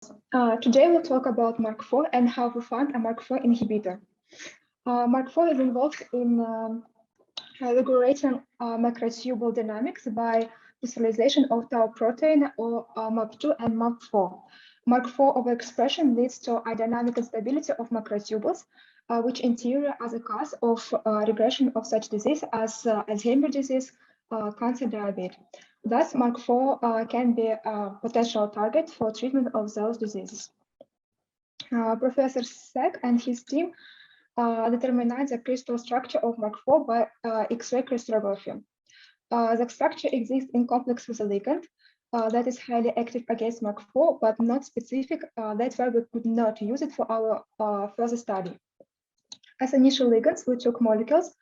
Today we'll talk about MARK4 and how we find a MARK4 inhibitor. MARK4 is involved in regulating microtubule dynamics by crystallization of tau protein or MAP2 and MAP4. MARK4 overexpression leads to a dynamic instability of microtubules, which in theory are the cause of regression of such disease as Alzheimer's disease, cancer, diabetes. Thus, MARK4 can be a potential target for treatment of those diseases. Professor Seck and his team determined the crystal structure of MARK4 by X-ray crystallography. The structure exists in complex with a ligand that is highly active against MARK4, but not specific. That's why we could not use it for our further study. As initial ligands, we took molecules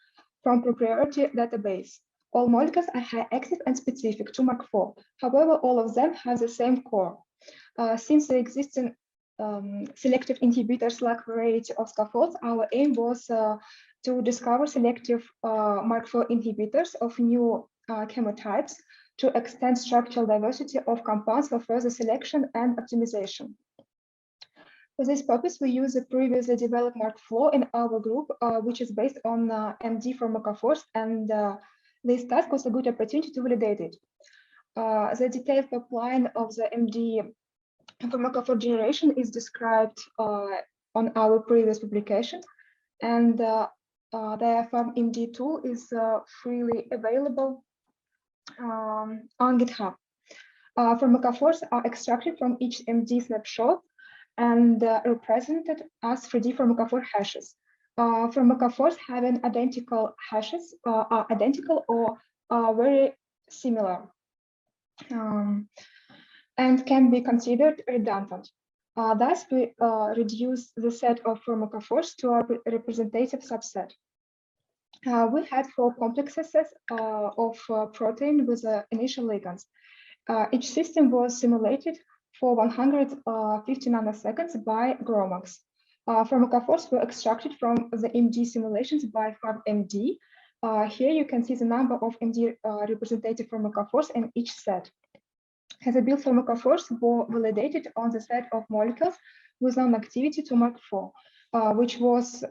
from proprietary database. All molecules are high active and specific to MARK4. However, all of them have the same core. Since the existing selective inhibitors lack variety of scaffolds, our aim was to discover selective MARK4 inhibitors of new chemotypes to extend structural diversity of compounds for further selection and optimization. For this purpose, we use the previously developed MARK4 in our group, which is based on MD pharmacophores, and this task was a good opportunity to validate it. The detailed pipeline of the MD pharmacophore generation is described on our previous publication, and the PharmMD tool is freely available on GitHub. Pharmacophores are extracted from each MD snapshot and represented as 3D pharmacophore hashes. Pharmacophores having identical hashes are identical or are very similar and can be considered redundant. Thus, we reduce the set of pharmacophores to a representative subset. We had 4 complexes of protein with initial ligands. Each system was simulated for 150 nanoseconds by GROMACS. Pharmacophores were extracted from the MD simulations by PharmMD. Here you can see the number of MD representative pharmacophores in each set. The build pharmacophores were validated on the set of molecules with known activity to MARK4, which was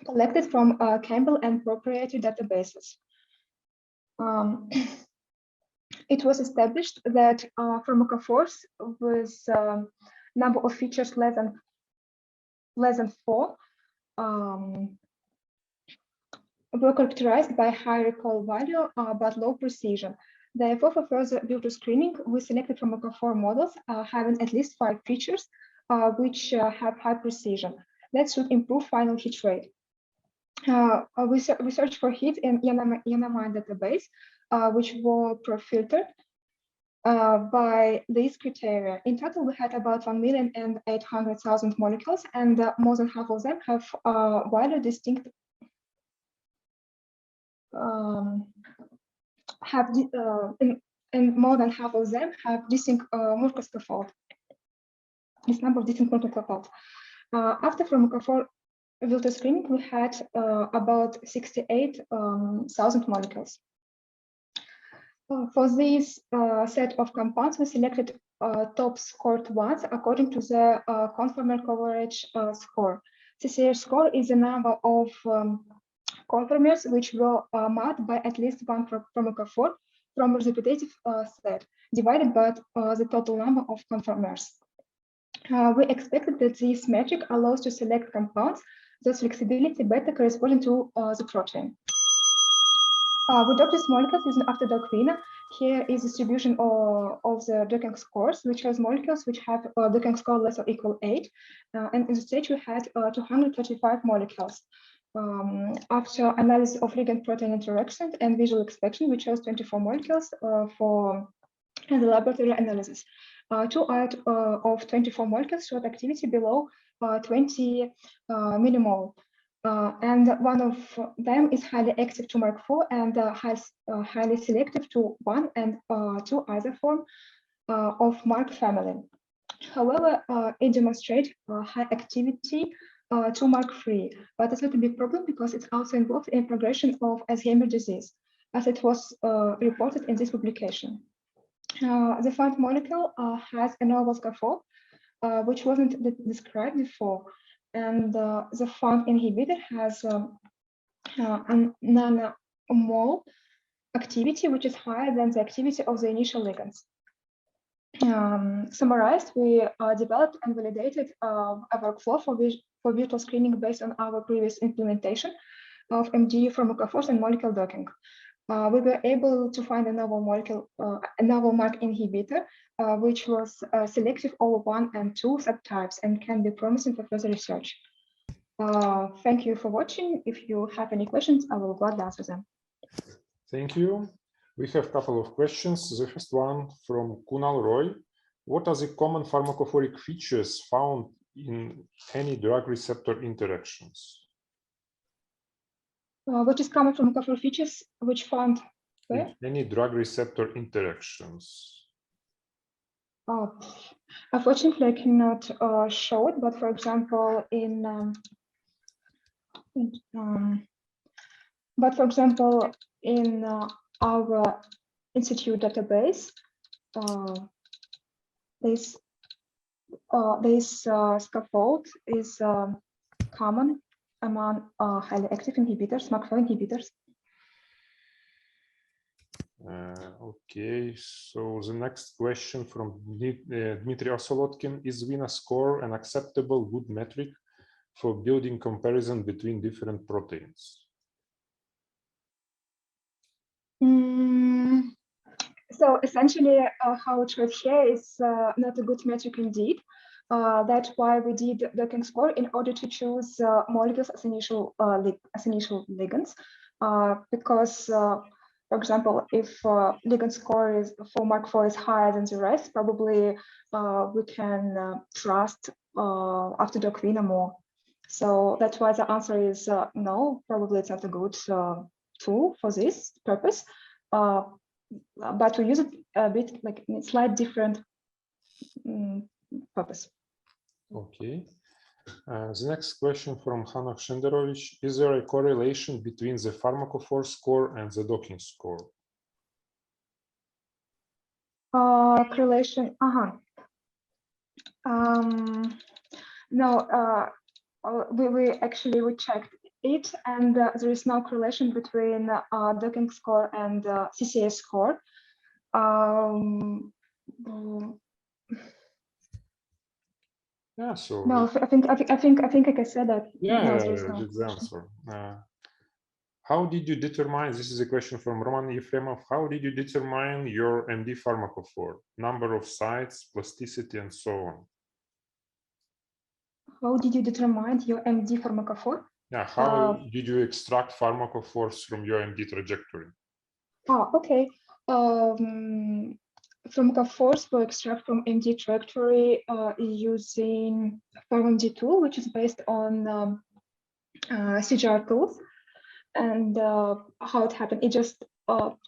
collected from Campbell and proprietary databases. It was established that pharmacophores with number of features less than 4 were characterized by high recall value but low precision. Therefore, for further filter screening, we selected pharmacophore models having at least 5 features which have high precision. That should improve final hit rate. We searched for hits in Yanamine database, which were pre-filtered by these criteria. In total, we had about 1,800,000 molecules, and more than half of them have widely distinct and more than half of them have distinct Murko scaffold. This number of distinct Murko scaffolds. After pharmacophore filter screening, we had about 68,000 molecules. For this set of compounds, we selected top scored ones according to the conformal coverage score. CCR score is the number of conformers which were marked by at least one pharmacophore from a representative set, divided by the total number of conformers. We expected that this metric allows to select compounds whose flexibility better corresponding to the protein. We docked these molecules using after-dock winner. Here is distribution of the docking scores, which has molecules which have a docking score less or equal 8. And in the stage, we had 235 molecules. After analysis of ligand-protein interactions and visual inspection, we chose 24 molecules for the laboratory analysis. 2 out of 24 molecules showed activity below 20 millimole. And one of them is highly active to MARK4 and highly selective to 1 and 2 isoform of MARK family. However, it demonstrates high activity to MARK3, but it's not a big problem because it's also involved in progression of Alzheimer's disease, as it was reported in this publication. The found molecule has a novel scaffold which wasn't described before. And the FANT inhibitor has a nanomole activity, which is higher than the activity of the initial ligands. Summarized, we developed and validated a workflow for virtual screening based on our previous implementation of MD pharmacophores and molecular docking. We were able to find a novel molecule, a novel MARK inhibitor, which was selective over 1 and 2 subtypes and can be promising for further research. Thank you for watching. If you have any questions, I will gladly answer them. Thank you. We have a couple of questions. The first one from Kunal Roy. What are the common pharmacophoric features found in any drug receptor interactions? What is common pharmacophore features which found where? In any drug receptor interactions. Unfortunately, I cannot show it, but for example, in our institute database, this scaffold is common among highly active inhibitors, MARK4 inhibitors. Okay, so the next question from Dmitry Osolotkin: is Wiener score an acceptable good metric for building comparison between different proteins? So essentially, how it shows here is not a good metric indeed. That's why we did docking score in order to choose molecules as initial ligands, because for example, if ligand score is for MARK4 is higher than the rest, probably we can trust after dock Wiener more. So that's why the answer is no. Probably it's not a good tool for this purpose, but we use it a bit like in a slight different purpose. Okay. The next question from Hanok Shenderovich: is there a correlation between the pharmacophore score and the docking score? Correlation. No. We actually checked it, and there is no correlation between docking score and CCA score. Yeah, so no, I think like I said that. Yeah, no, that's the answer. How did you determine? This is a question from Roman Yefremov. How did you determine your MD pharmacophore? Number of sites, plasticity, and so on. How did you determine your MD pharmacophore? Yeah, how did you extract pharmacophores from your MD trajectory? Okay. Pharmacophores were extracted from MD trajectory using PharmMD tool, which is based on CGR tools. And how it happened, it just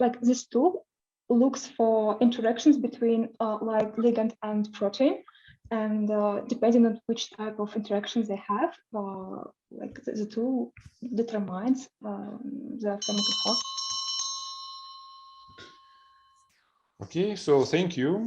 like this tool looks for interactions between like ligand and protein, and depending on which type of interactions they have, like the tool determines the pharmacophore. Okay, so thank you.